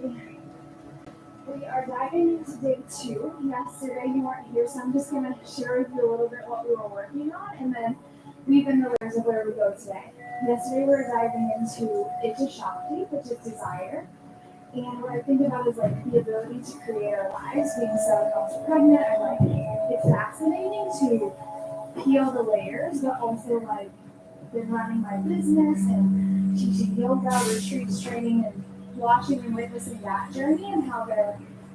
We are diving into day 2. Yesterday you weren't here, so I'm just going to share with you a little bit what we were working on and then weave in the layers of where we go today. Yesterday we were diving into Shakti, which is desire. And what I think about is like the ability to create our lives. Being 7 months pregnant, I like it's fascinating to peel the layers, but also like been running my business and teaching yoga, retreats, training, and watching and witnessing that journey and how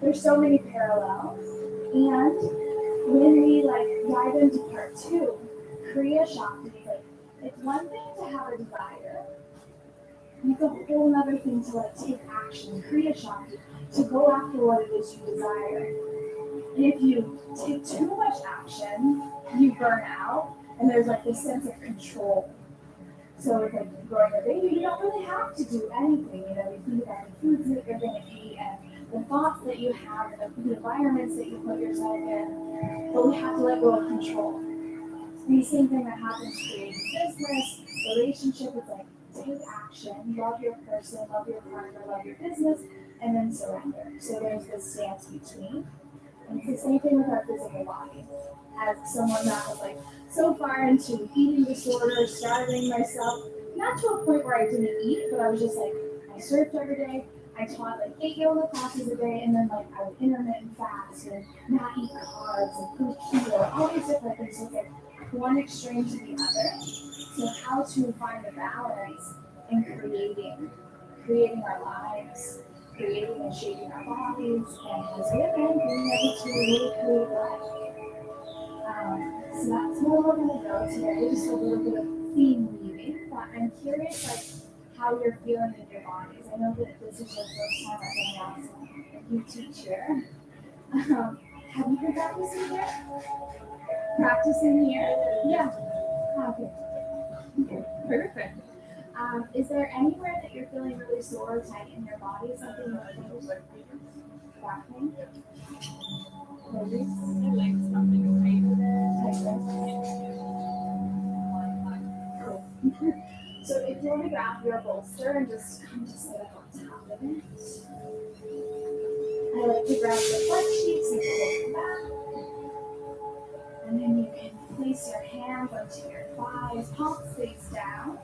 there's so many parallels. And when we like dive into part 2, Kriya Shakti, like it's one thing to have a desire. It's a whole other thing to like take action, Kriya Shakti, to go after what it is you desire. And if you take too much action, you burn out, and there's like this sense of control. So it's like growing a baby, you don't really have to do anything. You know, you think about the foods that you're going to eat and the thoughts that you have and the environments that you put yourself in. But we have to let go of control. And the same thing that happens creating business, relationship, it's like take action, love your person, love your partner, love your business, and then surrender. So there's this dance between. And it's the same thing with our physical body. As someone that was like so far into eating disorder, starving myself, not to a point where I didn't eat, but I was just like, I surfed every day, I taught like 8 yoga classes a day, and then like I would intermittent fast and not eat carbs and food keto, all these different things. So it's like one extreme to the other. So how to find the balance in creating our lives, creating and shaping our bodies, and as women, being able to really create life. So that's where we're going to go today, just a little bit of theme weaving. But I'm curious, like, how you're feeling in your bodies. I know that this is your first time at being a new teacher. Have you been practicing here? Practicing here? Yeah. Okay. Perfect. Is there anywhere that you're feeling really sore or tight in your body? Something that feels like back pain? Maybe? Like something tight. So if you want to grab your bolster and just come to sit up on top of it. I like to grab your butt cheeks and pull them back. And then you can place your hands onto your thighs, palms face down.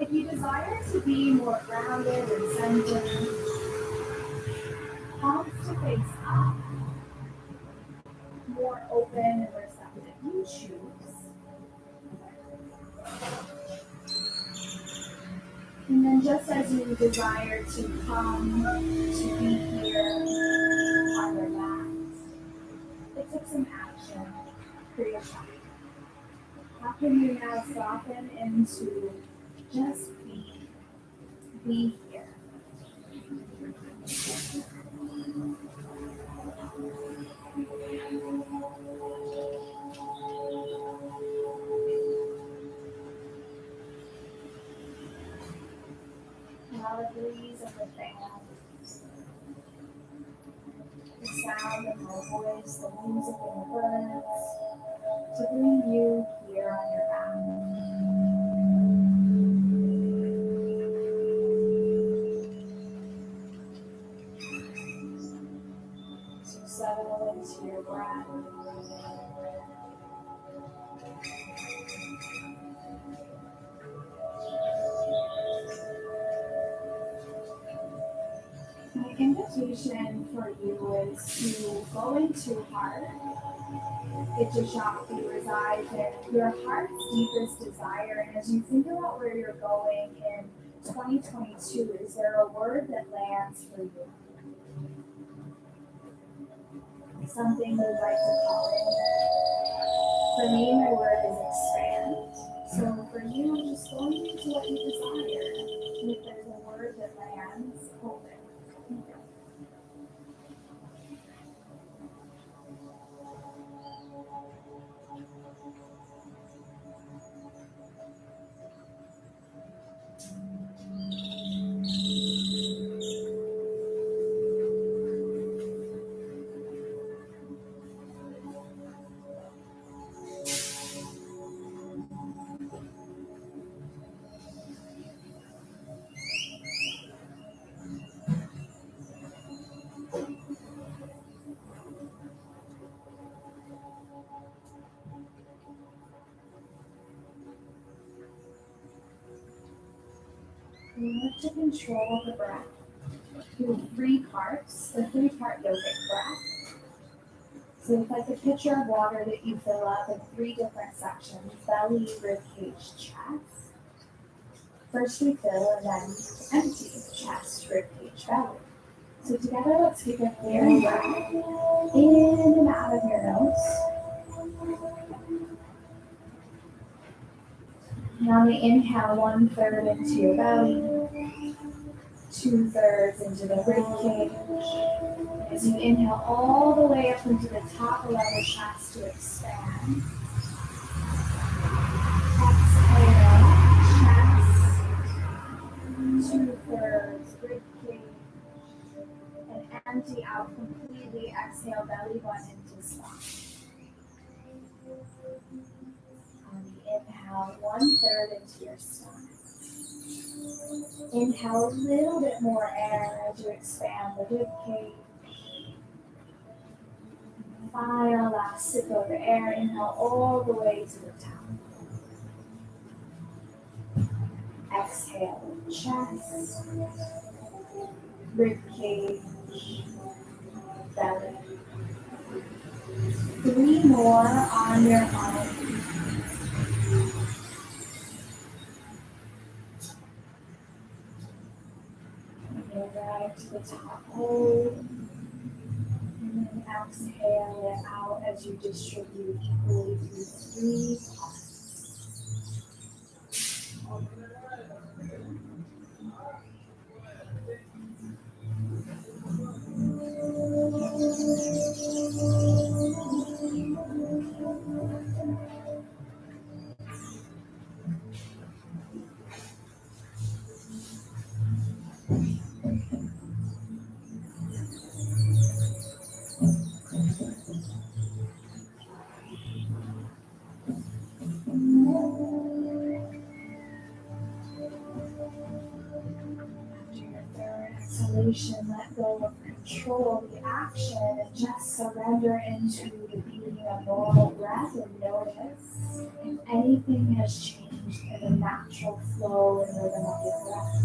If you desire to be more grounded and centered, palms to face up, more open and receptive, you choose. And then just as you desire to come to be here on your backs, it took some action for your Shakti. How can you now soften into just be here? Now the breeze of the fan, the sound of my voice, the music of the birds, to bring you here on your back. To settle into your breath. My invitation for you is to go into heart. It's Shakti resides in your heart's deepest desire. And as you think about where you're going in 2022, is there a word that lands for you? Something you'd like to call it? For me, my word is expand. So for you, just going into what you desire. And if there's a word that lands, hold it. We look to control the breath through three parts, the three-part yogic breath. So it's like a pitcher of water that you fill up in three different sections: belly, rib cage, chest. First we fill and then empty: chest, rib cage, belly. So together, let's take a clear breath in and out of your nose. Now we inhale 1/3 into your belly, 2/3 into the rib cage. As you inhale all the way up into the top of the chest to expand. Exhale, chest, 2/3 rib cage, and empty out completely. Exhale, belly button to spine. Inhale 1/3 into your stomach. Inhale a little bit more air as you expand the rib cage. Final last sip of air. Inhale all the way to the top. Exhale, chest, rib cage, belly. 3 more on your own. Right to the top, hold, and then exhale it out as you distribute equally through 3 parts. Exhalation, let go of control the action and just surrender into the beating of normal breath and notice if anything has changed in the natural flow and rhythm of your breath.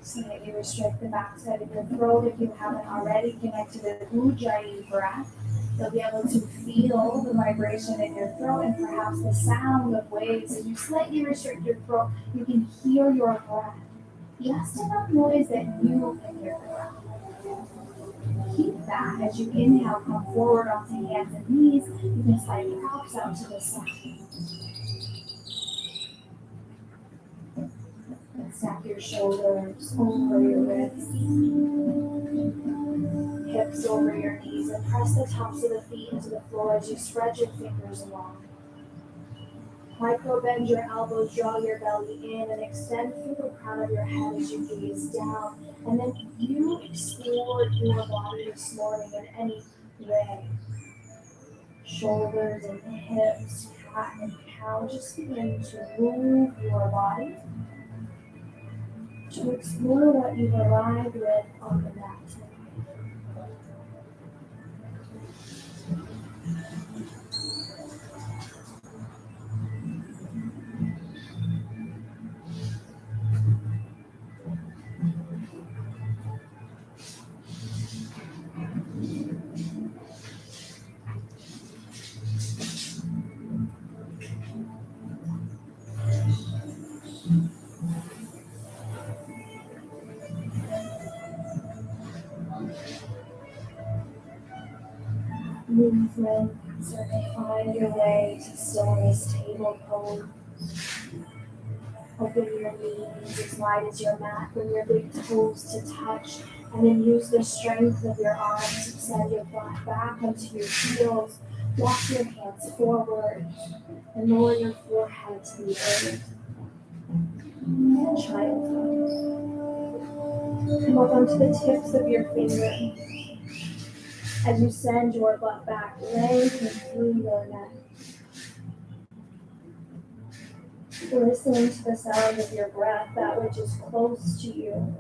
So that you restrict the backside of your throat if you haven't already. Connected to the Ujjayi breath. You'll be able to feel the vibration in your throat and perhaps the sound of waves. As you slightly restrict your throat, you can hear your breath. Just enough noise that you can hear the breath. Keep that as you inhale, come forward onto hands and knees. You can slide your arms out to the side. Stack your shoulders over your wrists, hips over your knees, and press the tops of the feet into the floor as you spread your fingers along. Micro bend your elbows, draw your belly in, and extend through the crown of your head as you gaze down. And then you explore your body this morning in any way. Shoulders and hips, cat and cow. Just begin to move your body to explore what you've arrived with on the mat today. Movement, certainly find your way to stillness, table pose. Open your knees as wide as your mat, bring your big toes to touch, and then use the strength of your arms to send your butt back onto your heels. Walk your hands forward and lower your forehead to the earth. Child pose. Come up onto the tips of your fingers as you send your butt back, lengthening through your neck. Listening to the sound of your breath, that which is close to you.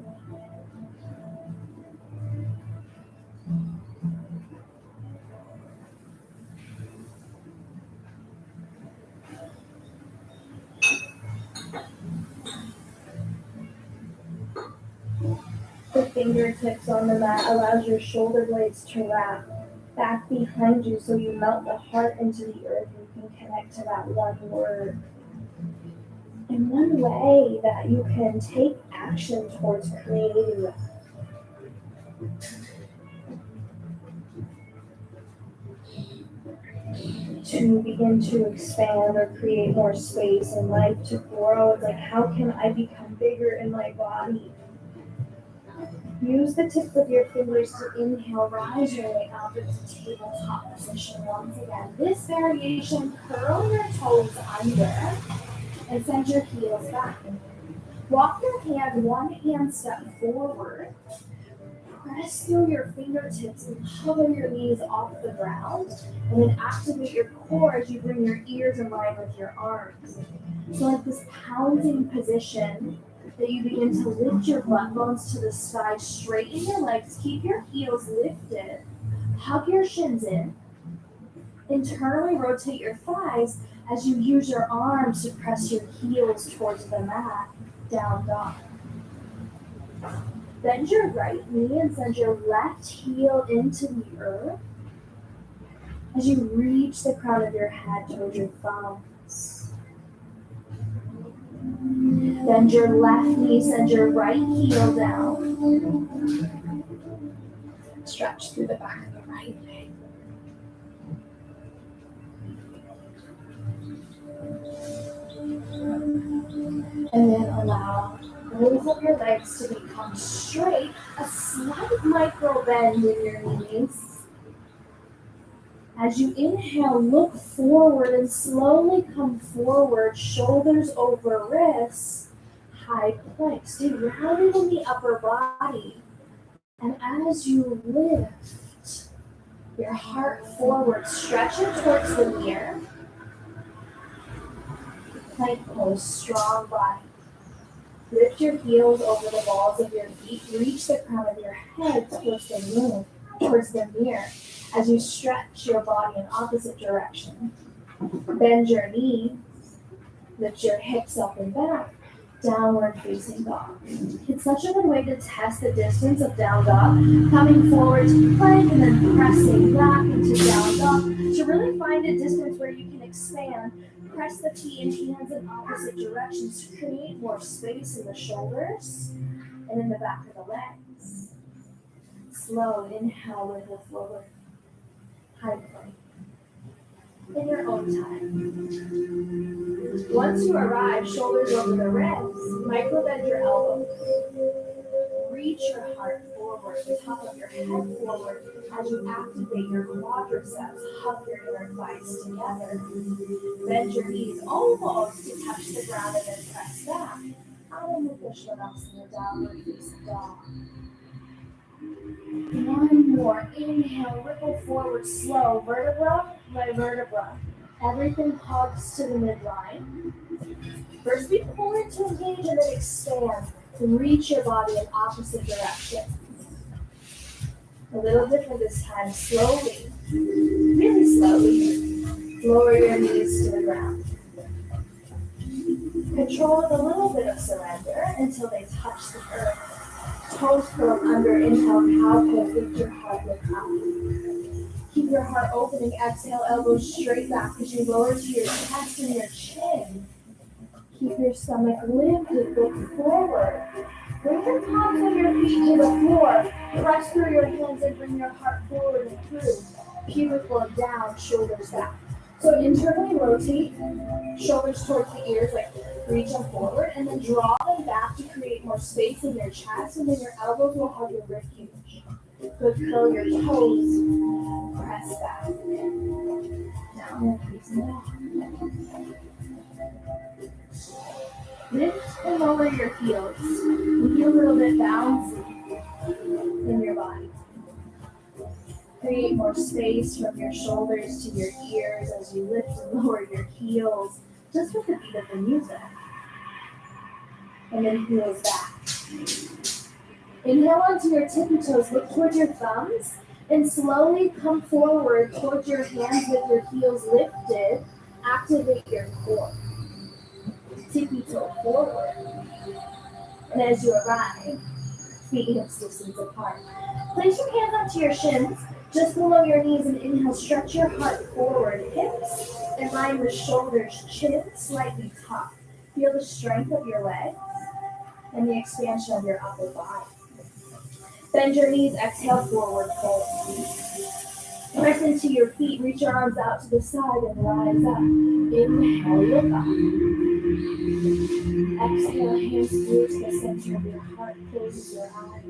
The fingertips on the mat allows your shoulder blades to wrap back behind you so you melt the heart into the earth and you can connect to that one word. And one way that you can take action towards creating to begin to expand or create more space in life to grow, it's like, how can I become bigger in my body? Use the tips of your fingers to inhale, rise your way up into tabletop position once again. This variation, curl your toes under and send your heels back. Walk your one hand step forward. Press through your fingertips and hover your knees off the ground. And then activate your core as you bring your ears in line with your arms. So like this pounding position that you begin to lift your butt bones to the sky, straighten your legs, keep your heels lifted, hug your shins in, internally rotate your thighs as you use your arms to press your heels towards the mat, down dog. Bend your right knee and send your left heel into the earth as you reach the crown of your head towards your thumbs. Bend your left knee, send your right heel down. Stretch through the back of the right leg. And then allow both of your legs to become straight, a slight micro bend in your knees. As you inhale, look forward and slowly come forward, shoulders over wrists, high plank. Stay rounded in the upper body. And as you lift your heart forward, stretch it towards the mirror. Plank pose, strong body. Lift your heels over the balls of your feet. Reach the crown of your head towards the moon, towards the mirror. As you stretch your body in opposite direction. Bend your knees. Lift your hips up and back. Downward facing dog. It's such a good way to test the distance of down dog. Coming forward to plank and then pressing back into down dog. To really find a distance where you can expand. Press the feet and hands in opposite directions to create more space in the shoulders and in the back of the legs. Slow inhale, wiggle forward. High plank. In your own time. Once you arrive, shoulders over the ribs, micro bend your elbows. Reach your heart forward, the top of your head forward as you activate your quadriceps. Hug your inner thighs together. Bend your knees almost to touch the ground and then press back. Adho Mukha Svanasana, downward facing dog. One more. Inhale, ripple forward, slow, vertebra by vertebra. Everything hugs to the midline. First, we pull it to engage and then expand. Reach your body in opposite directions. A little different this time. Slowly, really slowly, lower your knees to the ground. Control with a little bit of surrender until they touch the earth. Toes curl under, inhale, cow pose, lift your heart, look up. Keep your heart opening, exhale, elbows straight back as you lower to your chest and your chin. Keep your stomach lifted, look forward. Bring your palms of your feet to the floor. Press through your hands and bring your heart forward and through. Pubic bone down, shoulders back. So internally rotate, shoulders towards the ears, like reach them forward, and then draw them back to create more space in your chest, and then your elbows will hug your rib cage. Good, curl your toes, press back. Now, facing down. Lift and lower your heels. Be a little bit bouncy in your body. Create more space from your shoulders to your ears as you lift and lower your heels, just with the beat of the music. And then heels back. Inhale onto your tippy toes, look towards your thumbs, and slowly come forward towards your hands with your heels lifted. Activate your core. Tippy toe forward. And as you arrive, feet hips distance apart. Place your hands onto your shins, just below your knees, and inhale, stretch your heart forward. Hips in line with shoulders, chin slightly tucked. Feel the strength of your legs and the expansion of your upper body. Bend your knees, exhale, forward fold. Press into your feet, reach your arms out to the side and rise up. Inhale, look up. Exhale, hands through to the center of your heart, close your eyes.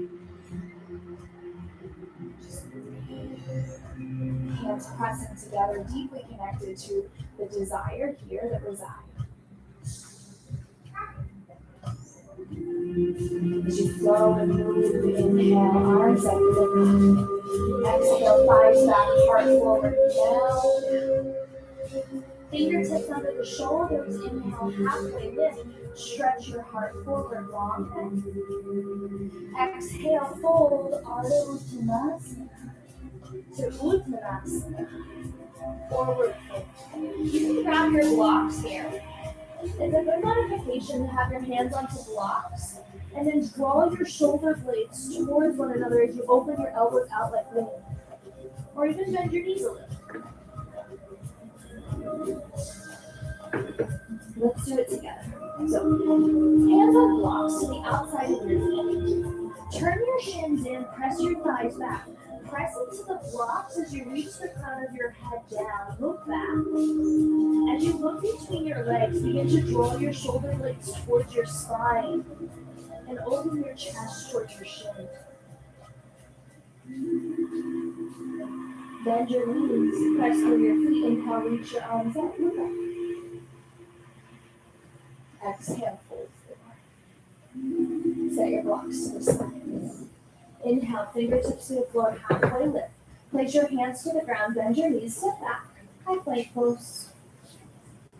Just breathe. Hands pressing together, deeply connected to the desire here that resides. As you flow and move, inhale, arms up, lift. Exhale, thighs back, heart forward, down. Fingertips under the shoulders, inhale, halfway lift. Stretch your heart forward, long head. Exhale, fold, Ardha Uttanasana to Uttanasana. Forward fold. You can grab your blocks here. It's a good modification to have your hands onto blocks and then draw your shoulder blades towards one another as you open your elbows out like wings. Or even bend your knees a little. Let's do it together. So, hands on blocks to the outside of your feet. Turn your shins in, press your thighs back. Press into the blocks as you reach the crown of your head down. Look back. As you look between your legs, begin to draw your shoulder blades towards your spine and open your chest towards your shins. Bend your knees, press through your feet, inhale, reach your arms up, look up. Exhale, fold forward. Set your blocks to the side. Inhale, fingertips to the floor, halfway lift. Place your hands to the ground, bend your knees, step back, high plank pose.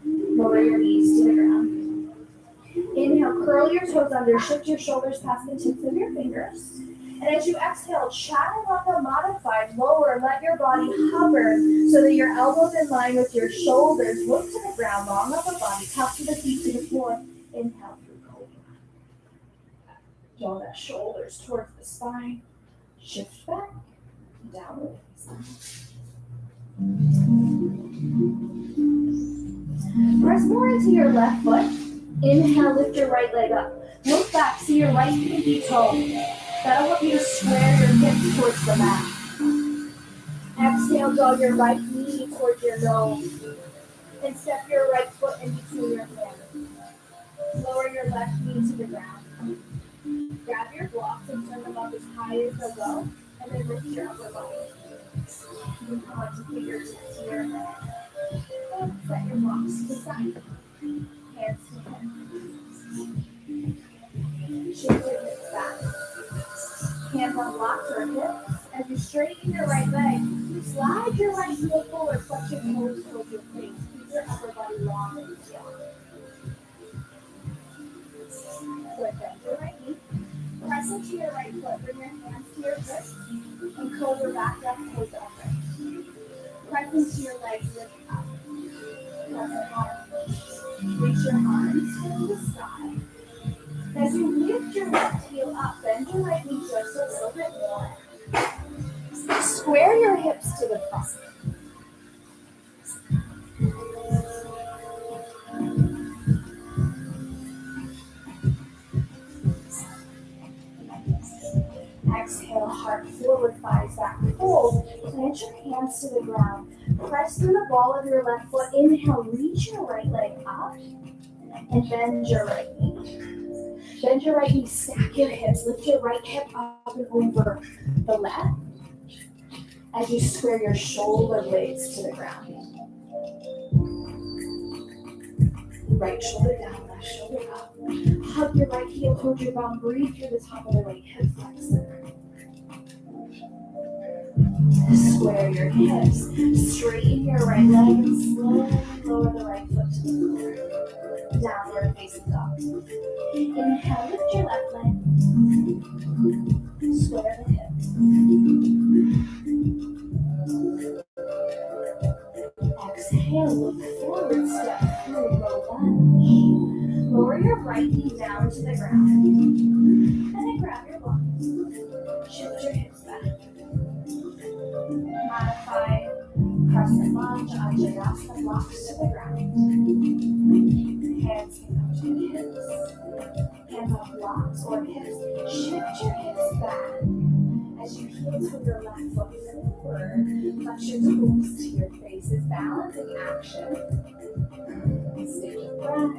Lower your knees to the ground. Inhale, curl your toes under, shift your shoulders past the tips of your fingers. And as you exhale, Chaturanga modified, lower, let your body hover so that your elbows in line with your shoulders. Look to the ground, long upper body, tops of the feet to the floor. Inhale through cobra. Draw the shoulders towards the spine. Shift back, downward facing. Press more into your left foot. Inhale, lift your right leg up. Look back, see your right pinky toe. That'll help you to square your hips towards the mat. Exhale, draw your right knee towards your nose. And step your right foot in between your hands. Lower your left knee to the ground. Grab your blocks and turn them up as high as they'll go. And then lift your upper body. You can come up to fingertips here. Set your blocks to the side. Hands to head. Shift your hips back. Hands on blocks or hips. As you straighten your right leg, slide your right heel forward, flex your toes towards your face. Keep your upper body long and strong. Good, bend your right knee. Press into your right foot. Bring your hands to your wrists and curl your back up towards the upright. Press into your legs, lift up. Press it hard. Reach your arms to the sky. As you lift your left heel up, bend your right knee just a little bit more. Square your hips to the front. Exhale, heart forward, thighs back, fold. Plant your hands to the ground. Press through the ball of your left foot. Inhale, reach your right leg up and bend your right knee. Bend your right knee, stack your hips. Lift your right hip up and over the left as you square your shoulder blades to the ground. Right shoulder down, left shoulder up. Hug your right heel towards your bum. Breathe through the top of the right hip flexor. Square your hips. Straighten your right leg and slowly lower the right foot to the floor. Downward facing dog. Inhale, lift your left leg. Square the hips. Exhale, look forward, step through, low lunge. Lower your right knee down to the ground. And then grab your lunge. Shift your hips back. Modified crescent lunge, Anjaneyasana blocks to the ground. Hands can come to the hips. Hands on blocks or hips. Shift your hips back. As you heel to your left foot forward, flex your toes to your face. It's balancing action. Stay your breath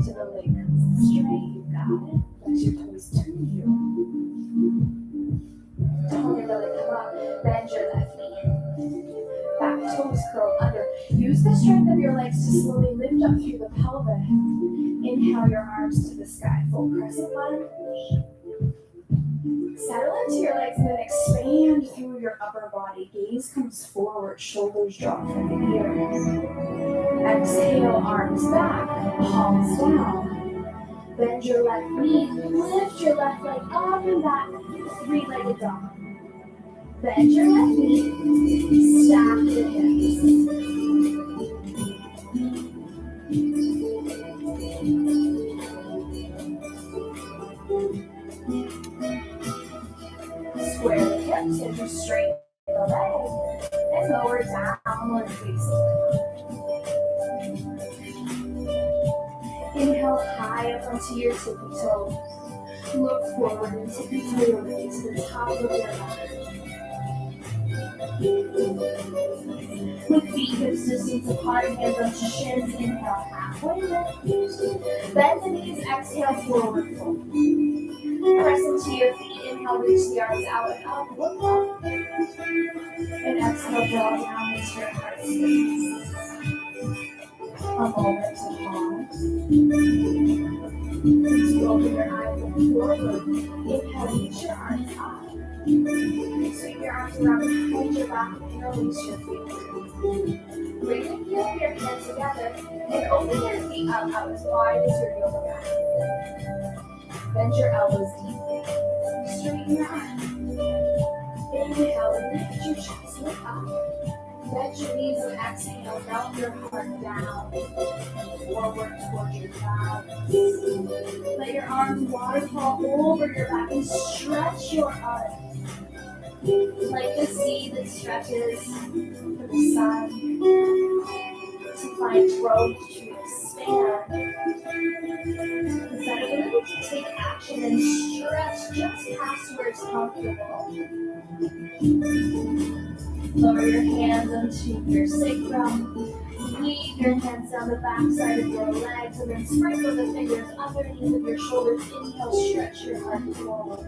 to the leg comes straight. You got it. Flex your toes to you. Tone your belly come up. Bend your left knee. Back toes curl under. Use the strength of your legs to slowly lift up through the pelvis. Inhale your arms to the sky. Full crescent lunge. Settle into your legs and then expand through your upper body. Gaze comes forward, shoulders drop from the ears. Exhale, arms back, palms down. Bend your left knee, lift your left leg up and back, three-legged dog. Bend your left knee, stack your hips. Square the hips as you straighten the leg and lower downward facing. Inhale high up onto your tippy toes. Look forward and tippy toe your way to the top of your mat. With feet hips distance apart, hands on shins. Inhale halfway lift. Bend the knees, exhale forward fold. Press into your feet. Inhale, reach the arms out and up. Look up. And exhale, draw down into your heart space. A moment to pause. As you open your eyes, look forward. Inhale, reach your arms up. Sweep your arms around behind your back and release your feet. Bring the heel of your hands together and open your feet up as wide as your yoga mat. Bend your elbows deeply. Straighten your arms. Inhale, lift your chest, look up. Bend your knees and exhale, melt your heart down. Forward towards your thighs. Let your arms waterfall over your back and stretch your arms. Like the sea that stretches for the sun. To find growth, to expand. Instead of it, take action and stretch just past where it's comfortable. Lower your hands onto your sacrum. Weave your hands down the back side of your legs and then sprinkle the fingers underneath of your shoulders. Inhale, stretch your heart forward.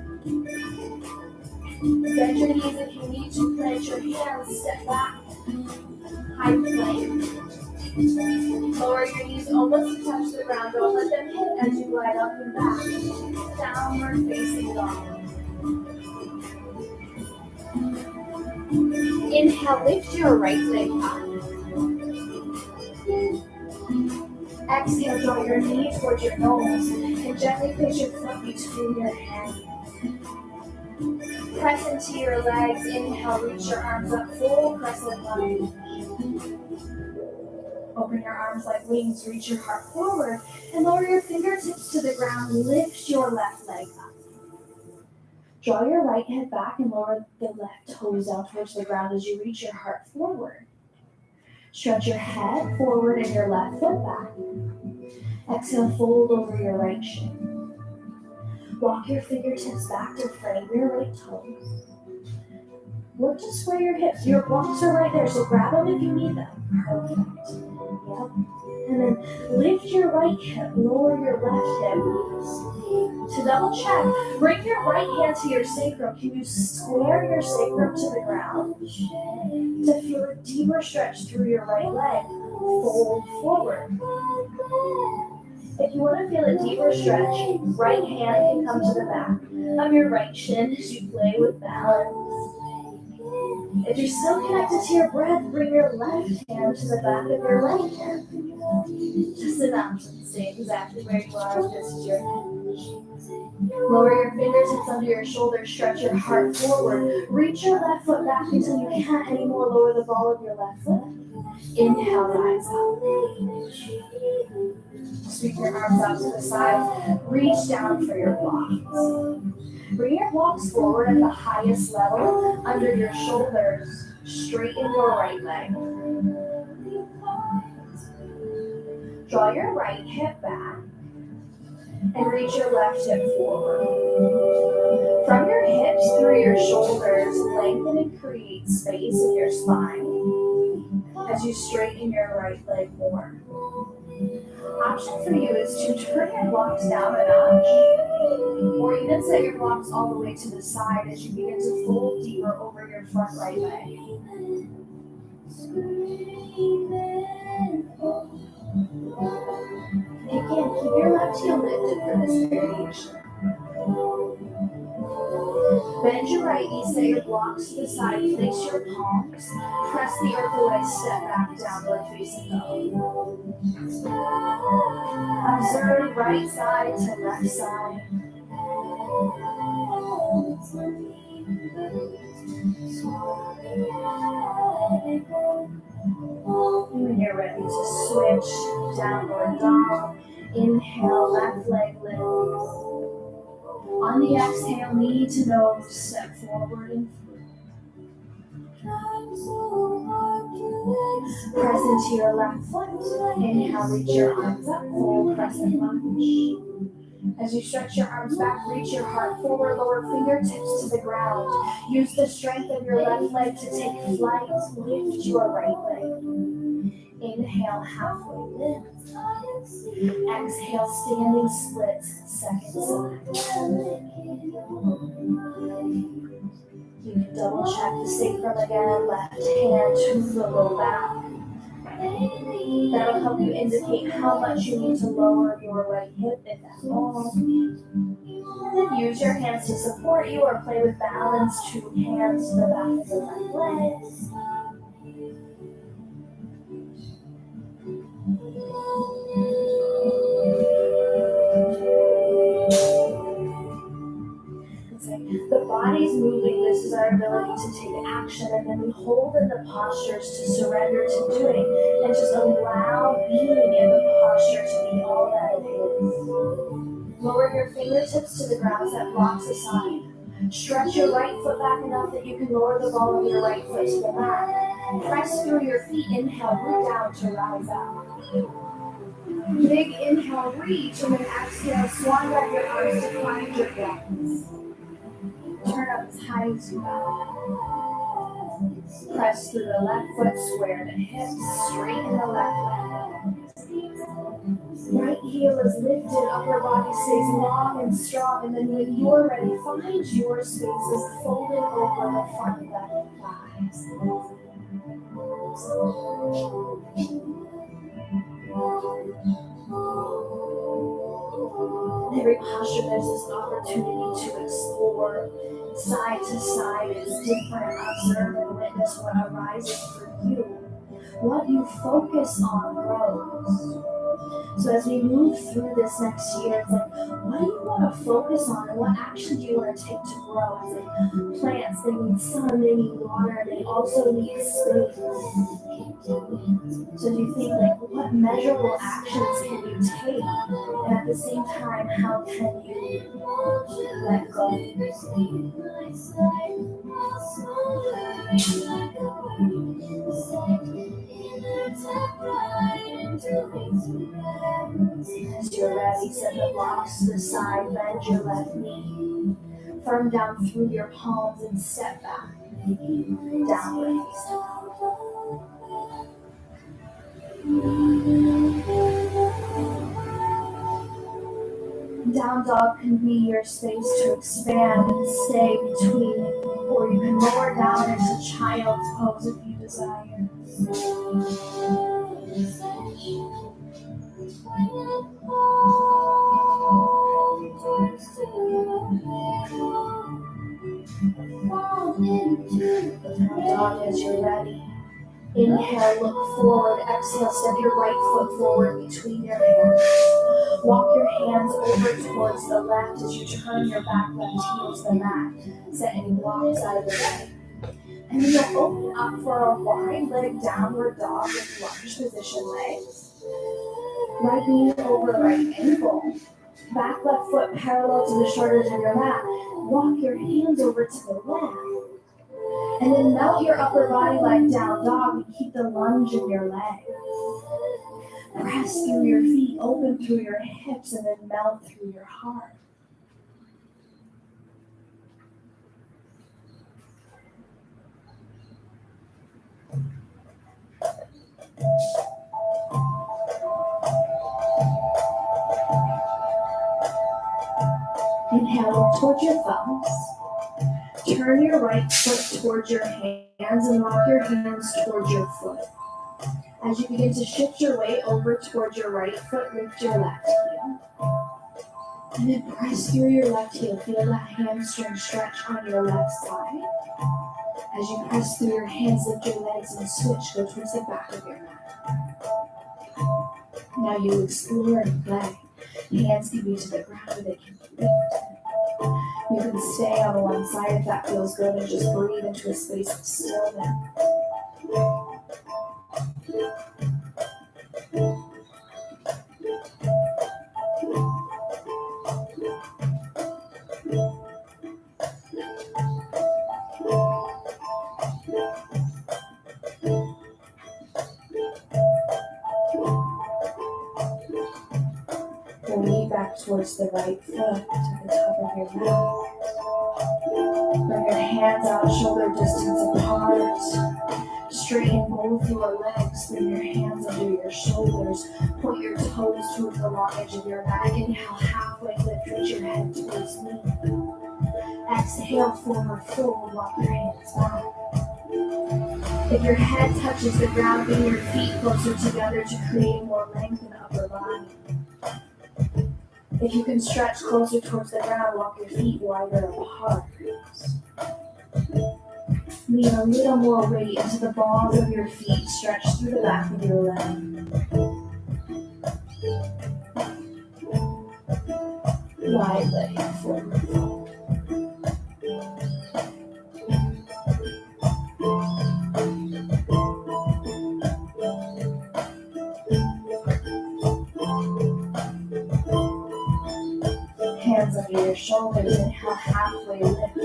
Bend your knees if you need to. Plant your hands, step back. High plank. Lower your knees almost to touch the ground. Don't let them hit as you glide up and back. Downward facing dog. Inhale, lift your right leg up. Exhale, draw your knee towards your nose and gently place your foot between your hands. Press into your legs. Inhale, reach your arms up, full crescent lunge. Open your arms like wings, reach your heart forward, and lower your fingertips to the ground. Lift your left leg up. Draw your right head back and lower the left toes down towards the ground as you reach your heart forward. Stretch your head forward and your left foot back. Exhale, fold over your right shin. Walk your fingertips back to frame your right toes. Work to square your hips. Your blocks are right there, so grab them if you need them. Perfect. Yep. And then lift your right hip, lower your left hip. To double check, bring your right hand to your sacrum. Can you square your sacrum to the ground? To feel a deeper stretch through your right leg, fold forward. If you want to feel a deeper stretch, right hand can come to the back of your right shin as you play with balance. If you're still connected to your breath, bring your left hand to the back of your right hand. Just enough to stay exactly where you are if this is your hinge. Lower your fingertips under your shoulders, stretch your heart forward. Reach your left foot back until you can't anymore. Lower the ball of your left foot. Inhale, rise up. Sweep your arms out to the side. Reach down for your blocks. Bring your blocks forward at the highest level under your shoulders. Straighten your right leg. Draw your right hip back and reach your left hip forward. From your hips through your shoulders, lengthen and create space in your spine as you straighten your right leg more. Option for you is to turn your blocks down a notch, or even set your blocks all the way to the side as you begin to fold deeper over your front right leg. Again, keep your left heel lifted for this variation. Bend your right knee, set your blocks to the side, place your palms, press the earth away, step back, downward facing dog. Observe right side to left side. When you're ready to switch, downward dog. Inhale, left leg lifts. On the exhale, knee to nose, step forward and through. Press into your left foot. Inhale, reach your arms up, full crescent lunge. As you stretch your arms back, reach your heart forward, lower fingertips to the ground. Use the strength of your left leg to take flight. Lift your right leg. Inhale, halfway lift. Exhale, standing splits, second side. You can double check the sacrum again, left hand to the low back. That'll help you indicate how much you need to lower your right hip if at all. And then use your hands to support you or play with balance, two hands to the back of the right leg. The body's moving, this is our ability to take action, and then we hold in the postures to surrender to doing, and just allow being in the posture to be all that it is. Lower your fingertips to the ground, set blocks aside. Stretch your right foot back enough that you can lower the ball of your right foot to the mat. Press through your feet, inhale, root down to rise up. Big inhale, reach, and then exhale, swan dive your arms to find your legs. Turn up as high as you go. Press through the left foot, square the hips, straighten the left leg. Right heel is lifted, upper body stays long and strong, and then when you're ready, find your spaces folding over the front leg and thighs. In every posture, there's this opportunity to explore. Side to side is different. Observe and witness what arises for you. What you focus on grows. So as we move through this next year, it's like, what do you want to focus on and what action do you want to take to grow? It's like plants, they need sun, they need water, they also need space. So do you think, like, what measurable actions can you take? And at the same time, how can you let go? As you're ready, set the blocks to the side, bend your left knee. Firm down through your palms and step back. Downward facing dog. Down dog can be your space to expand and stay between, or you can lower down into child's pose if you desire. Dog as you're ready. Inhale, look forward. Exhale, step your right foot forward between your hands. Walk your hands over towards the left as you turn your back left heel to the mat. Set any blocks out of the way. And then you'll open up for a wide leg downward dog with lunge position legs. Right knee over right ankle. Back left foot parallel to the shoulders of your mat. Walk your hands over to the left. And then melt your upper body like down dog and keep the lunge in your leg. Press through your feet, open through your hips, and then melt through your heart. Inhale, look towards your thumbs. Turn your right foot towards your hands and lock your hands towards your foot. As you begin to shift your weight over towards your right foot, lift your left heel. And then press through your left heel. Feel that hamstring stretch on your left side. As you press through your hands, lift your legs and switch. Go towards the back of your mat. Now you explore and play. Hands can be to the ground or they can be lifted. You can stay on one side if that feels good and just breathe into a space of stillness. Lean back towards the right foot to the top of your mat. Bring your hands out shoulder distance apart. Straighten both your legs. Bring your hands under your shoulders. Point your toes towards the long edge of your mat. Inhale, halfway lift, reach your head towards me. Exhale, forward fold, walk your hands back. If your head touches the ground, bring your feet closer together to create more length in the upper body. If you can stretch closer towards the ground, walk your feet wider apart. Lean a little more weight into the balls of your feet. Stretch through the back of your leg. Wide leg forward fold. Hands under your shoulders. Inhale, halfway lift.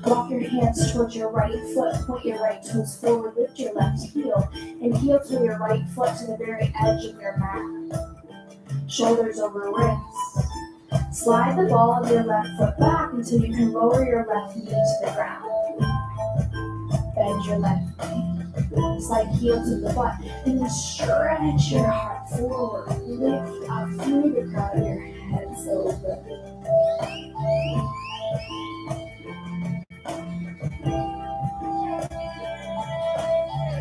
Walk your hands towards your right foot. Point your right toes forward. Lift your left heel. And heel to your right foot to the very edge of your mat. Shoulders over wrists. Slide the ball of your left foot back until you can lower your left knee to the ground. Bend your left knee. Slide heel to the butt. And then stretch your heart forward. Lift up through the crown of your head. So good.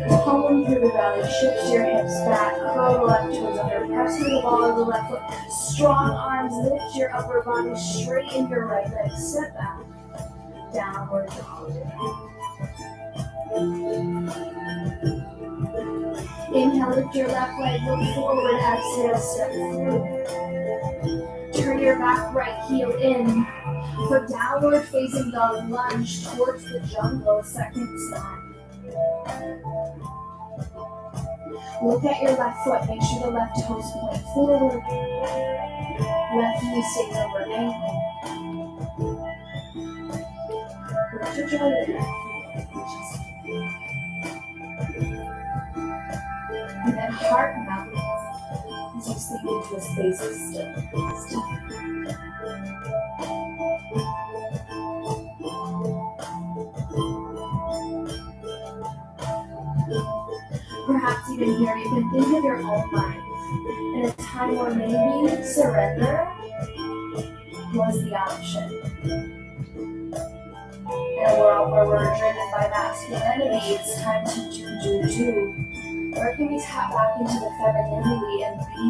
Tone through the belly, shift your hips back, curl the left toes under, press through the ball of the left foot, strong arms, lift your upper body, straighten your right leg, step back, downward dog. Inhale, lift your left leg, look forward, exhale, step through. Turn your back right heel in for downward facing dog lunge towards the jungle, second side. Look at your left foot, make sure the left toes point forward. Left knee stays over ankle. Lift your jaw to your left foot. And then heart mouth as you sink into a space of stillness. Perhaps even here you can think of your own life in a time where maybe surrender was the option. In a world where we're driven by masculinity, it's time to do. Or it can be tapped back into the femininity and be.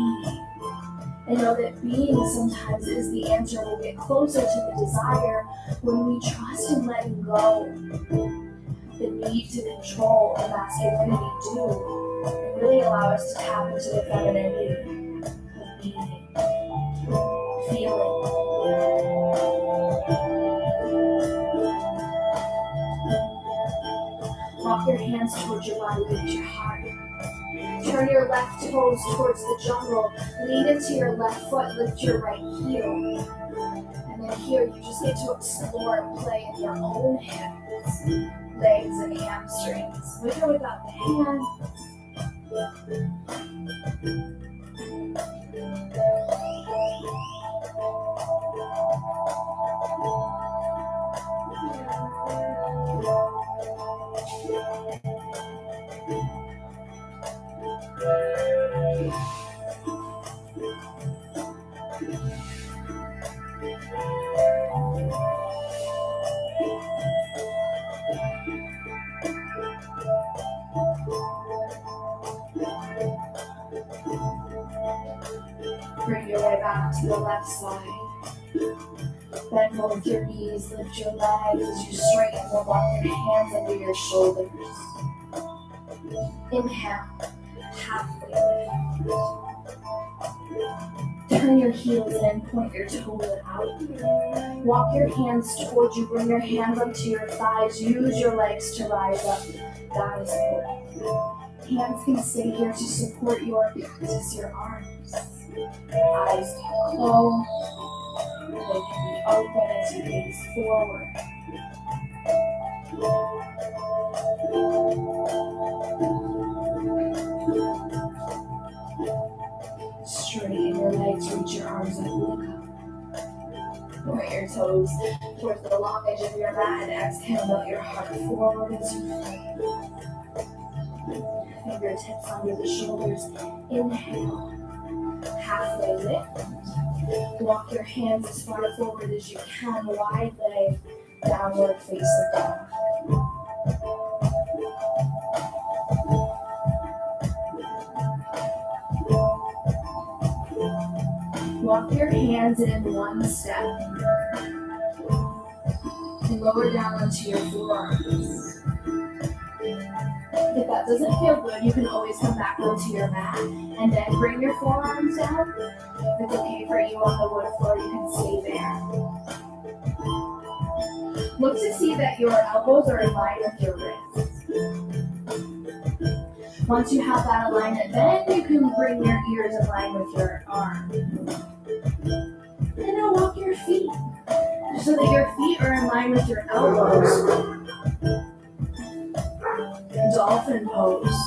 And know that being sometimes is the answer. We'll get closer to the desire when we trust in letting go the need to control the masculinity do, and really allow us to tap into the femininity of being, feeling. Walk your hands towards your body, lift your heart. Turn your left toes towards the jungle. Lean into your left foot, lift your right heel. And then here, you just get to explore and play in your own hips, legs, and hamstrings. With or without the hand. Bring your way back to the left side. Bend both your knees, lift your legs as you straighten and walk your hands under your shoulders. Inhale, halfway lift. Turn your heels in, point your toes out. Walk your hands towards you, bring your hands up to your thighs. Use your legs to rise up, thigh support. Hands can stay here to support your practice, your arms. Eyes can close. They can be open as you gaze forward. Straighten your legs, reach your arms up, look up. Point your toes towards the long edge of your mat and exhale, melt your heart forward as you float. Fingertips under the shoulders. Inhale. Halfway lift. Walk your hands as far forward as you can. Wide leg, downward facing dog. Walk your hands in one step. And lower down onto your forearms. If that doesn't feel good, you can always come back onto your mat and then bring your forearms down. If it's okay for you on the wood floor, you can stay there. Look to see that your elbows are in line with your wrists. Once you have that alignment, then you can bring your ears in line with your arms. And now walk your feet so that your feet are in line with your elbows. Dolphin pose.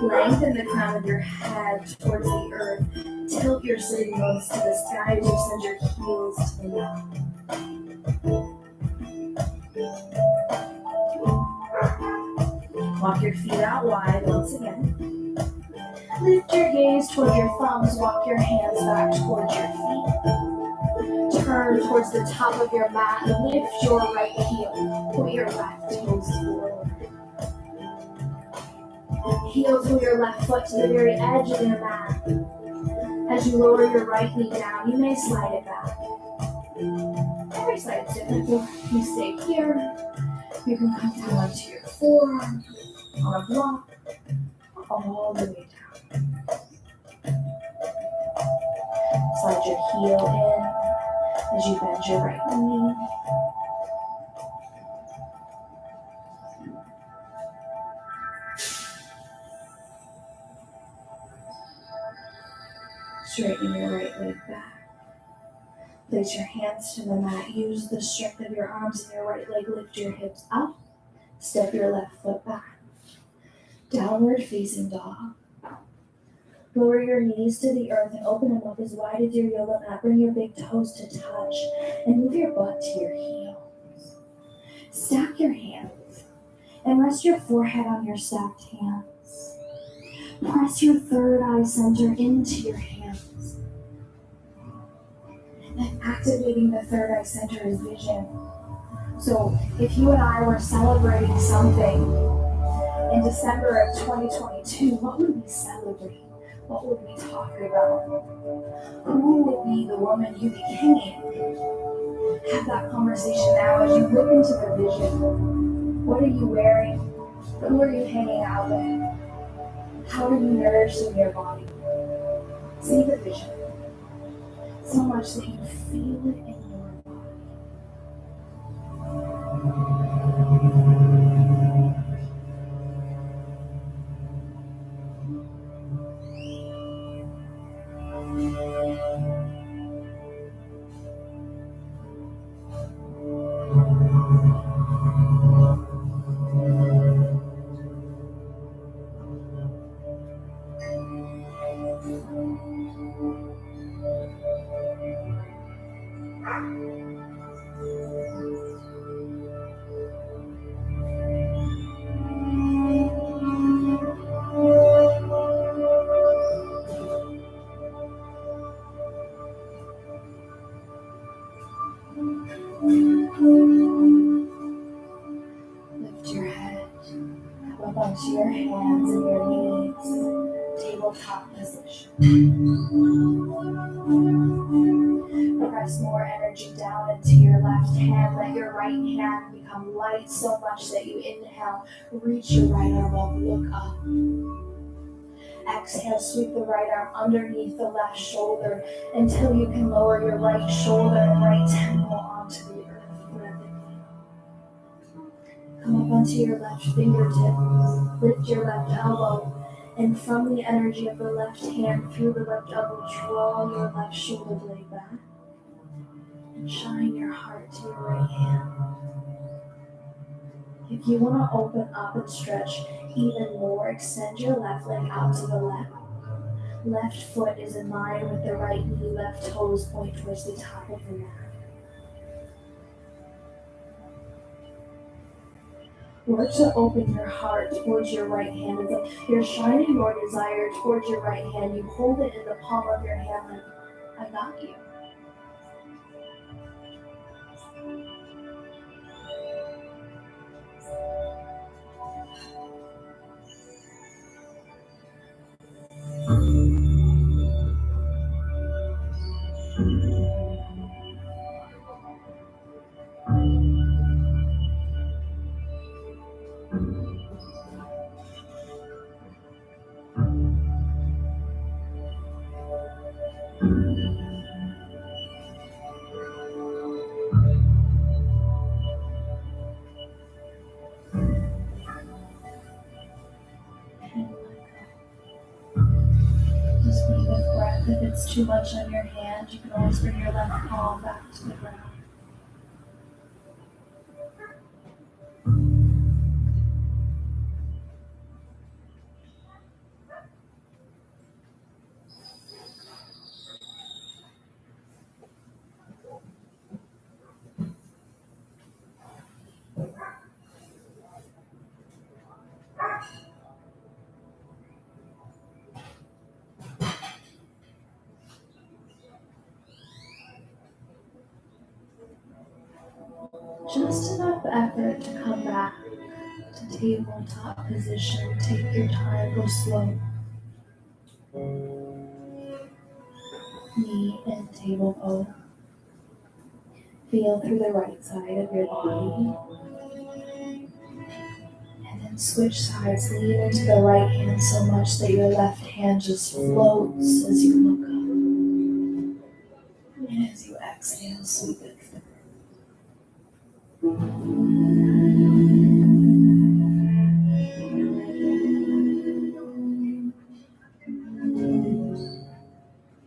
Lengthen the crown of your head towards the earth. Tilt your sitting bones to the sky as you send your heels to the mat. Walk your feet out wide once again. Lift your gaze towards your thumbs. Walk your hands back towards your feet. Turn towards the top of your mat. Lift your right heel. Point your left toes forward. Heel to your left foot to the very edge of your mat. As you lower your right knee down, you may slide it back. Every side's different. You stay here. You can come down onto your forearm, on a block, all the way down. Slide your heel in as you bend your right knee. Straighten your right leg back. Place your hands to the mat. Use the strength of your arms and your right leg. Lift your hips up. Step your left foot back. Downward facing dog. Lower your knees to the earth and open them up as wide as your yoga mat. Bring your big toes to touch and move your butt to your heels. Stack your hands and rest your forehead on your stacked hands. Press your third eye center into your hands. And activating the third eye center is vision. So if you and I were celebrating something in December of 2022, what would we celebrate? What would we talk about? Who would be the woman you became? Have that conversation now as you look into the vision. What are you wearing? Who are you hanging out with? How are you nourishing your body? See the vision. So much that you feel it in your body. Lift your head up onto your hands and your knees, tabletop position. Press more energy down into your left hand. Let your right hand become light so much that you inhale, reach your right arm up, look up. Exhale, sweep the right arm underneath the left shoulder until you can lower your right shoulder and right temple onto the earth. Come up onto your left fingertip, lift your left elbow, and from the energy of the left hand through the left elbow, draw your left shoulder blade back and shine your heart to your right hand. If you want to open up and stretch even more, extend your left leg out to the left. Left foot is in line with the right knee, left toes point towards the top of the mat. Work to open your heart towards your right hand. It's like you're shining your desire towards your right hand. You hold it in the palm of your hand like, I got you. Just be with breath. If it's too much on your hand, you can always bring your left palm back to the ground. Just enough effort to come back to tabletop position. Take your time, go slow. Knee and table both. Feel through the right side of your body. And then switch sides. Lean into the right hand so much that your left hand just floats as you look up. And as you exhale, sweep it through.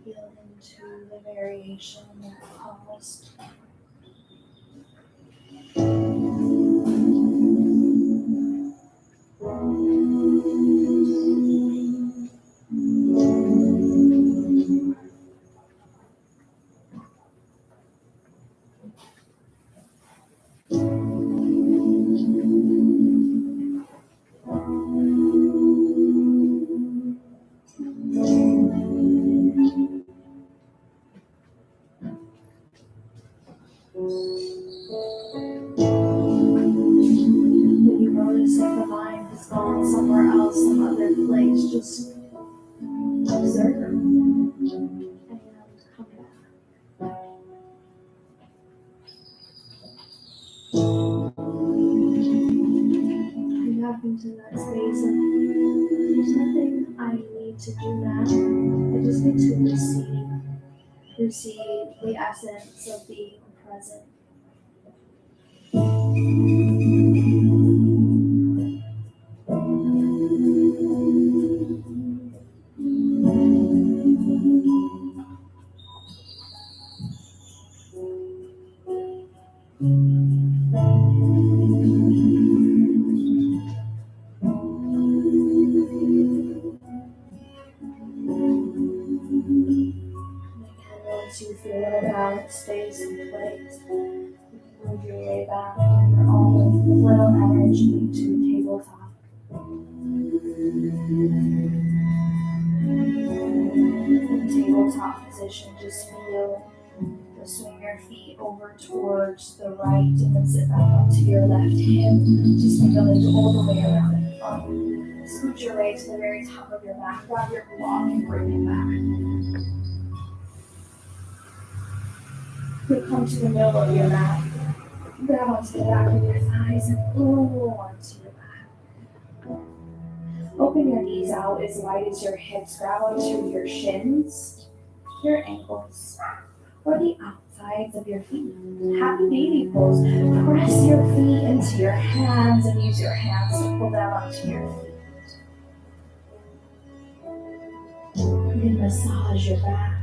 Feel into the variation that caused. When you notice if the mind has gone somewhere else, some other place, just back into that space of there's nothing I need to do now. I just need to receive the essence of being present. Once you feel a balance, space, and place, you can move your way back on your own little energy to tabletop. In tabletop position, just feel to swing your feet over towards the right and then sit back onto your left hip. Just think of it all the way around the front. Scoot your way to the very top of your mat. Grab your block and bring it back. You'll come to the middle of your mat. Grab onto the back of your thighs and pull onto your back. Open your knees out as wide as your hips. Grab onto your shins, your ankles, or the outsides of your feet. Happy baby pose. Press your feet into your hands and use your hands to pull down onto your feet. You can massage your back.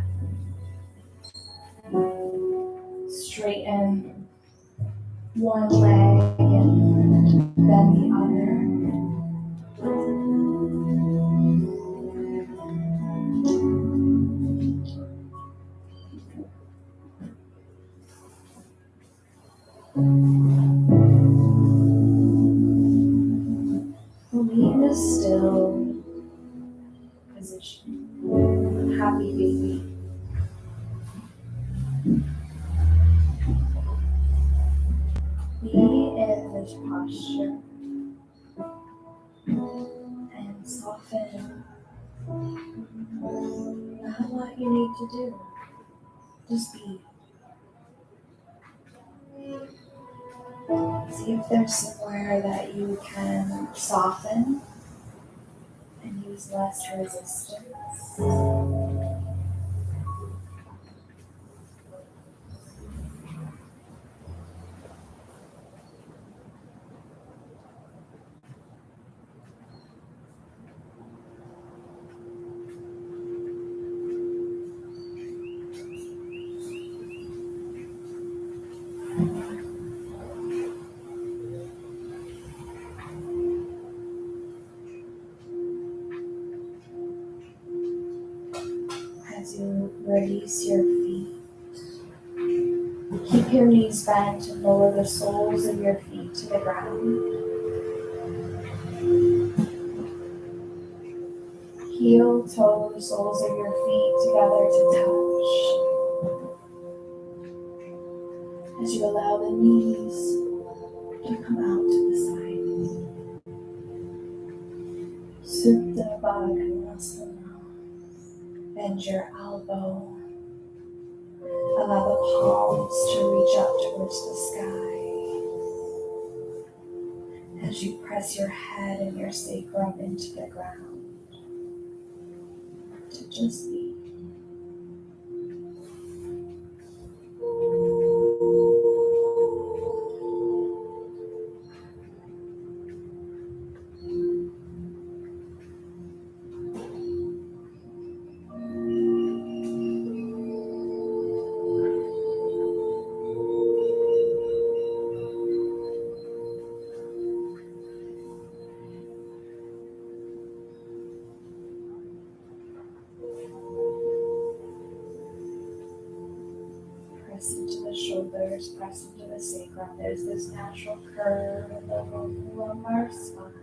Straighten one leg and then the other. Be in a still position. Happy baby. Be in this posture and soften. Not what you need to do. Just be. See if there's somewhere that you can soften and use less resistance. As you release your feet, keep your knees bent and lower the soles of your feet to the ground. Heel, toe, the soles of your feet together to touch. As you allow the knees to come out to the side. Supta Baddha Konasana. Bend your elbow. Allow the palms to reach up towards the sky. As you press your head and your sacrum into the ground. To just be. Press into the shoulders, press into the sacrum. There's this natural curve in the lumbar spine.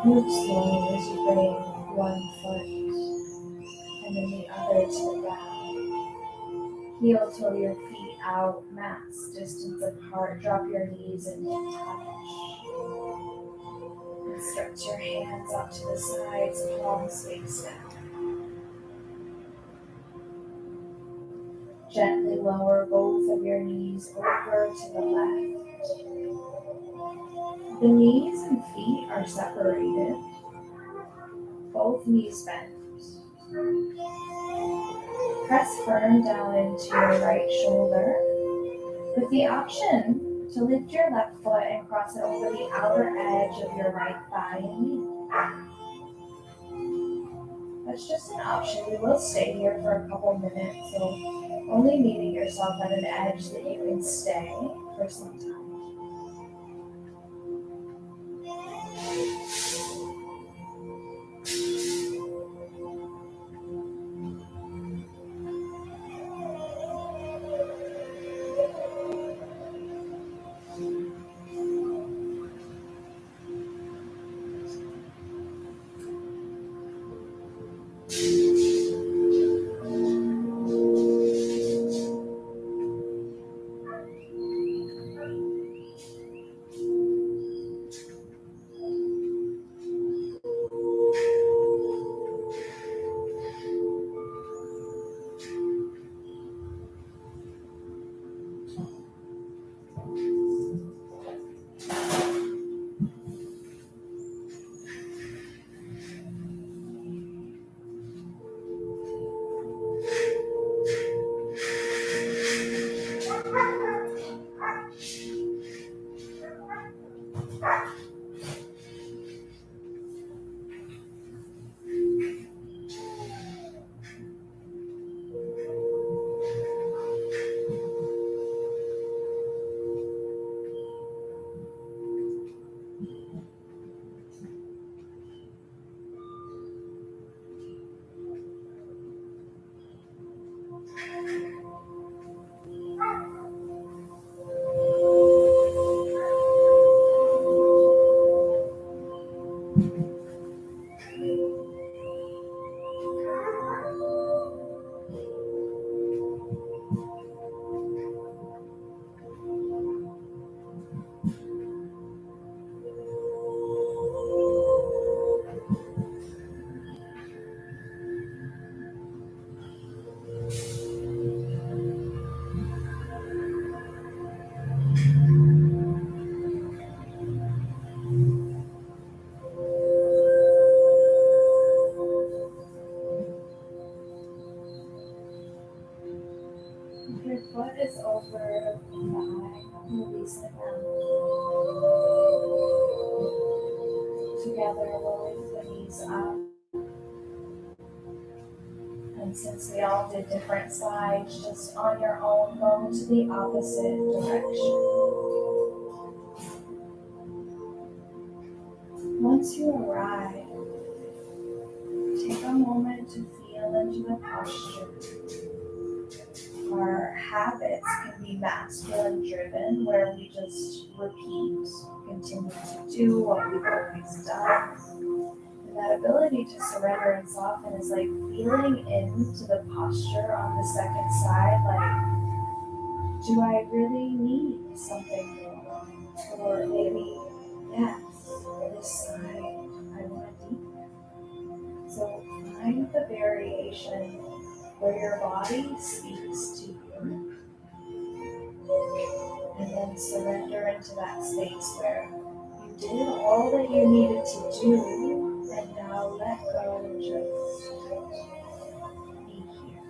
Move slowly as you bring one foot and then the other to the ground. Heel toe your feet out, max distance apart. Drop your knees and touch. And stretch your hands out to the sides, palms face down. Gently lower both of your knees over to the left. The knees and feet are separated. Both knees bent. Press firm down into your right shoulder with the option to lift your left foot and cross it over the outer edge of your right thigh and knee. That's just an option. We will stay here for a couple minutes, so only meeting yourself at an edge that you can stay for some time. If your foot is over the thigh, release it down. Together, we'll lift the knees up. And since we all did different sides, just on your own, go to the opposite direction. Once you arrive, take a moment to feel into the posture. Our habits can be masculine driven, where we just repeat, continue to do what we've always done. And that ability to surrender and soften is like feeling into the posture on the second side, like, do I really need something more? Or maybe, yes, this side, I want to deepen. So find the variation where your body speaks to you, and then surrender into that space where you did all that you needed to do, and now let go and just be here.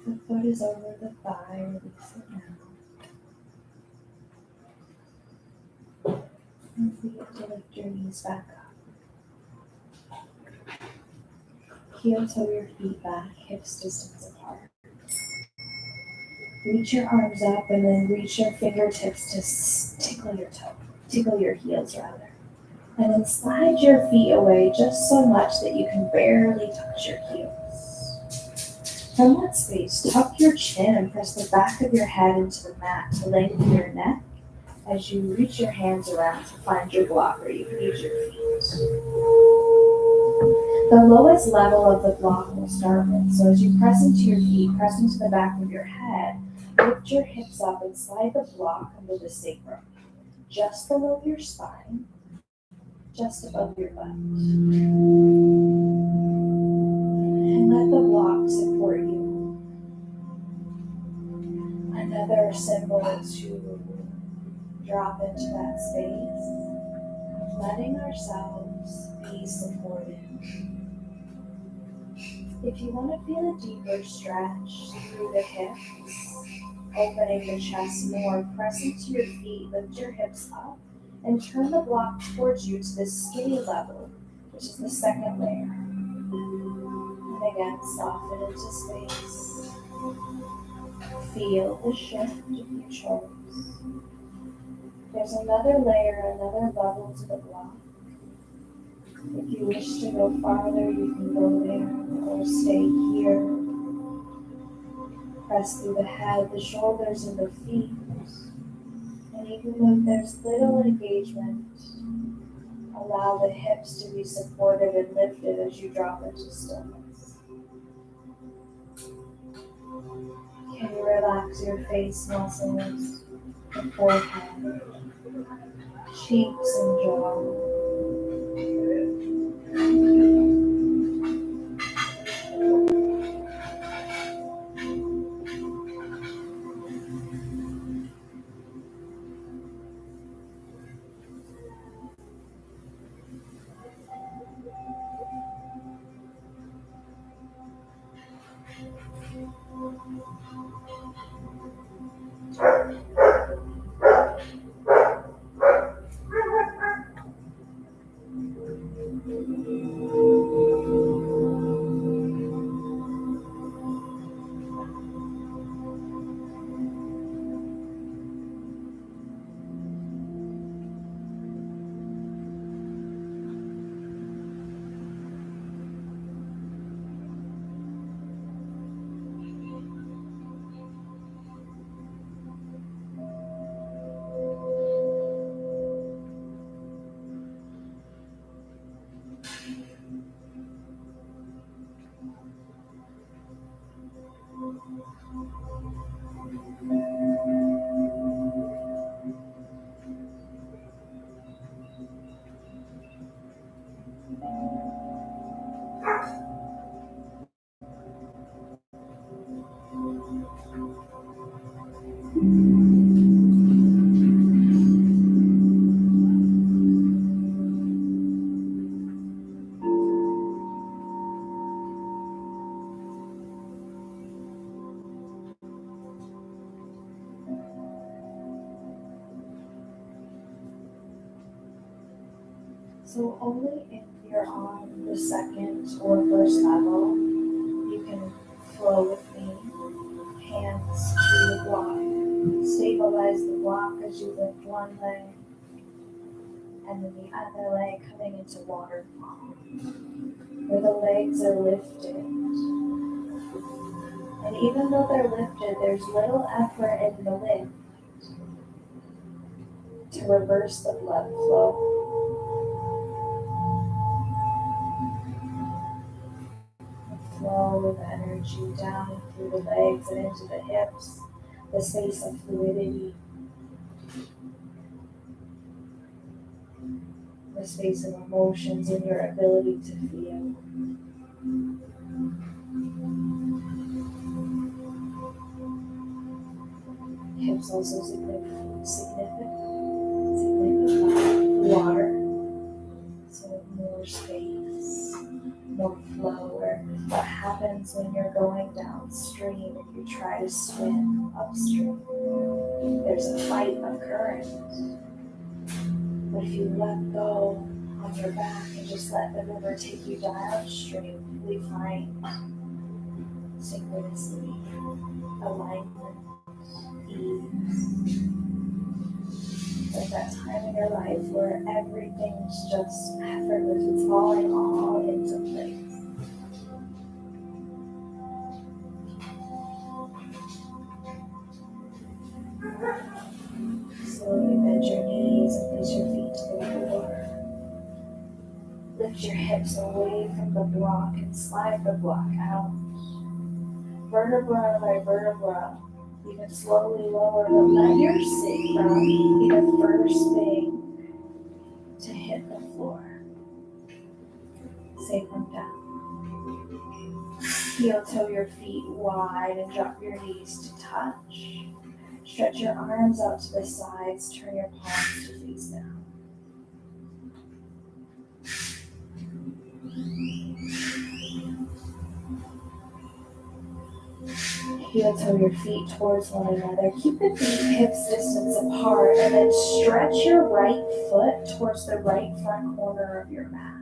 The foot is over the thigh, release it now. And begin to lift your knees back up. Heel toe your feet back, hips distance apart. Reach your arms up and then reach your fingertips to tickle your heels rather. And then slide your feet away just so much that you can barely touch your heels. From that space, tuck your chin and press the back of your head into the mat to lengthen your neck as you reach your hands around to find your block, or you can use your feet. The lowest level of the block will start with, so as you press into your feet, press into the back of your head, lift your hips up and slide the block under the sacrum, just below your spine, just above your butt. And let the block support you. Another symbol to drop into that space, letting ourselves be supported. If you want to feel a deeper stretch through the hips, opening the chest more, press into your feet, lift your hips up, and turn the block towards you to the skinny level, which is the second layer. And again, soften into space. Feel the shift if you chose. There's another layer, another level to the block. If you wish to go farther, you can go there or stay here. Press through the head, the shoulders, and the feet. And even when there's little engagement, allow the hips to be supported and lifted as you drop into stillness. Can you relax your face muscles, the forehead, cheeks, and jaw? So only if you're on the second or first level, you can flow with me, hands to the block. Stabilize the block as you lift one leg, and then the other leg coming into waterfall, where the legs are lifted. And even though they're lifted, there's little effort in the lift to reverse the blood flow. Flow of energy down through the legs and into the hips, the space of fluidity, the space of emotions and your ability to feel. Hips also signify water, so more space, more flow, or what happens when you're going downstream and you try to swim upstream. There's a fight of current. But if you let go on your back and just let the river take you downstream, we find synchronicity, alignment, ease. Like that time in your life where everything's just effortless, it's falling all into place. Slowly bend your knees and place your feet to the floor. Lift your hips away from the block and slide the block out. Vertebra by vertebra, you can slowly lower, but let your sacrum be the first thing to hit the floor. Sacrum down. Heel toe your feet wide and drop your knees to touch. Stretch your arms out to the sides, turn your palms to face down. Heel toe your feet towards one another. Keep the feet hips distance apart, and then stretch your right foot towards the right front corner of your mat.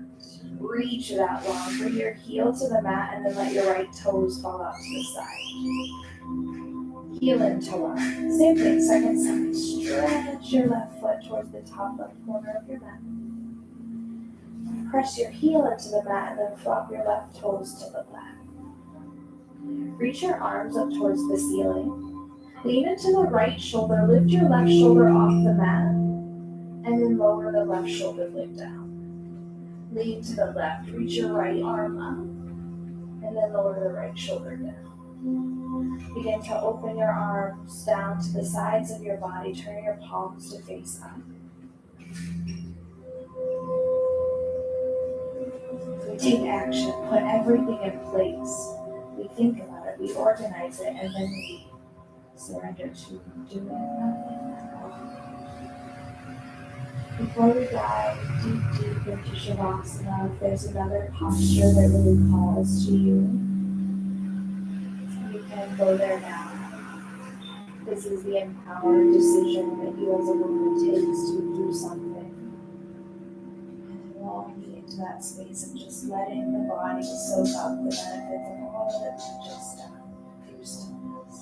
Reach that long. Bring your heel to the mat and then let your right toes fall out to the side. Heel into one. Same thing, second side. Stretch your left foot towards the top left corner of your mat. Press your heel into the mat and then flop your left toes to the left. Reach your arms up towards the ceiling. Lean into the right shoulder. Lift your left shoulder off the mat and then lower the left shoulder blade down. Lean to the left, reach your right arm up, and then lower the right shoulder down. Begin to open your arms down to the sides of your body, turn your palms to face up. We take action, put everything in place. We think about it, we organize it, and then we surrender to doing nothing at all. Before we dive deep into Shavasana, if there's another posture that really calls to you, you can go there now. This is the empowered decision that you as a woman takes to do something. And walking into that space and just letting the body soak up the benefits of all that we've just done through stillness.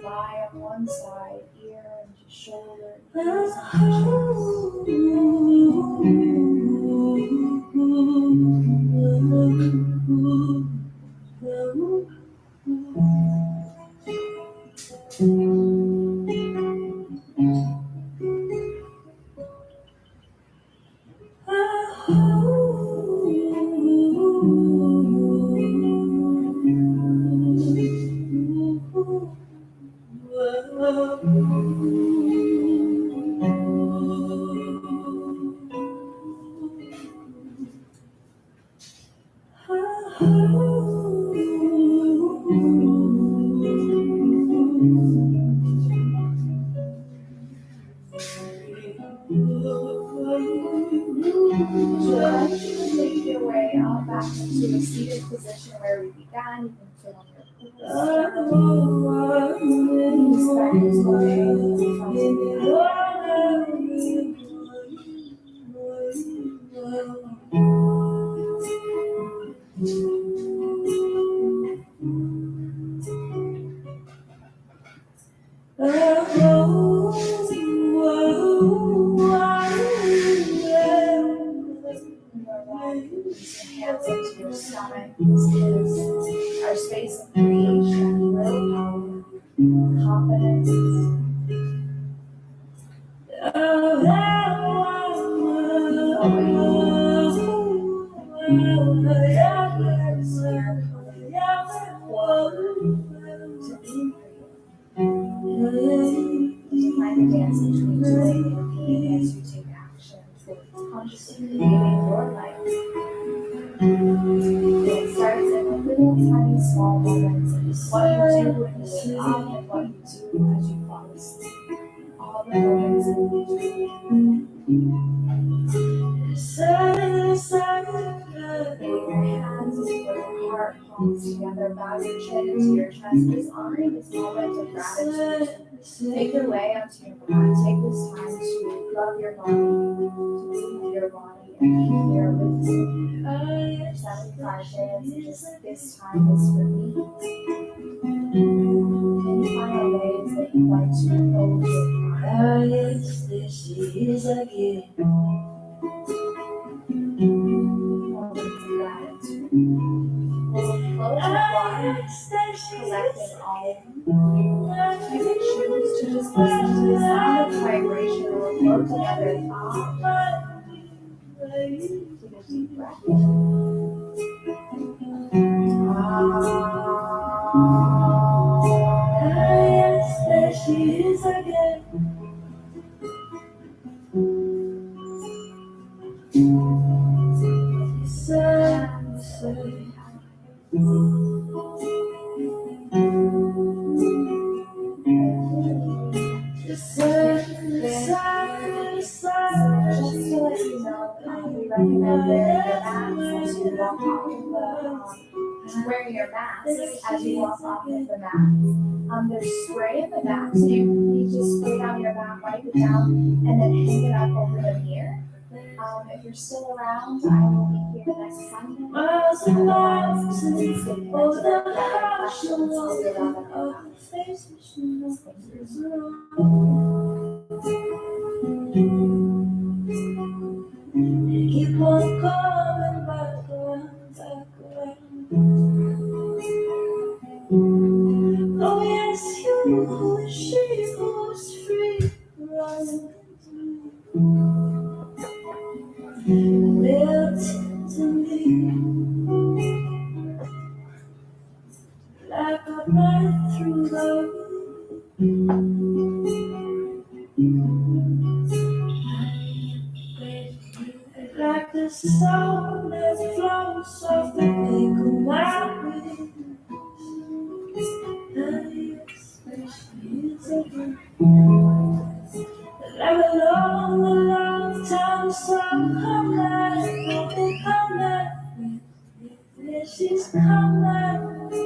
Lie on one side, ear and just shoulder, ears and make your way out back into a seated position where we began. You can sit on your knees back into the front of hands into your stomach. This is our space of creation, willpower, confidence. Find a dance between doing and being as you take action towards consciously creating your life. It starts in a little tiny small moments. What you do when you wake up and what you do as you fall asleep. All the moments in between. Put your hands with your heart palms together, bow your chin into your chest. Just honoring this moment of gratitude. Make your way onto your mat. Take this time to love your body, to move your body, and be here with you. 75 minutes, and just this time is for me. Any final ways that you'd like to close your time? Yes, this is again. Moments of gratitude. We'll close with water, collected all. You can choose to just listen to the sound of the vibration or flow together. Take a deep breath. Yes, there she is again. Wearing your mask as you walk off of the mat. There's spray in the back, so you just spray down your mat, wipe it down, and then hang it up over the mirror. If you're still around, I will be here next Sunday. Keep on coming back around, back around. Oh yes, you who is she who is free, running will tend to me. Like the song that flows off the lake of my like a long time song, come back, come back, she's come back.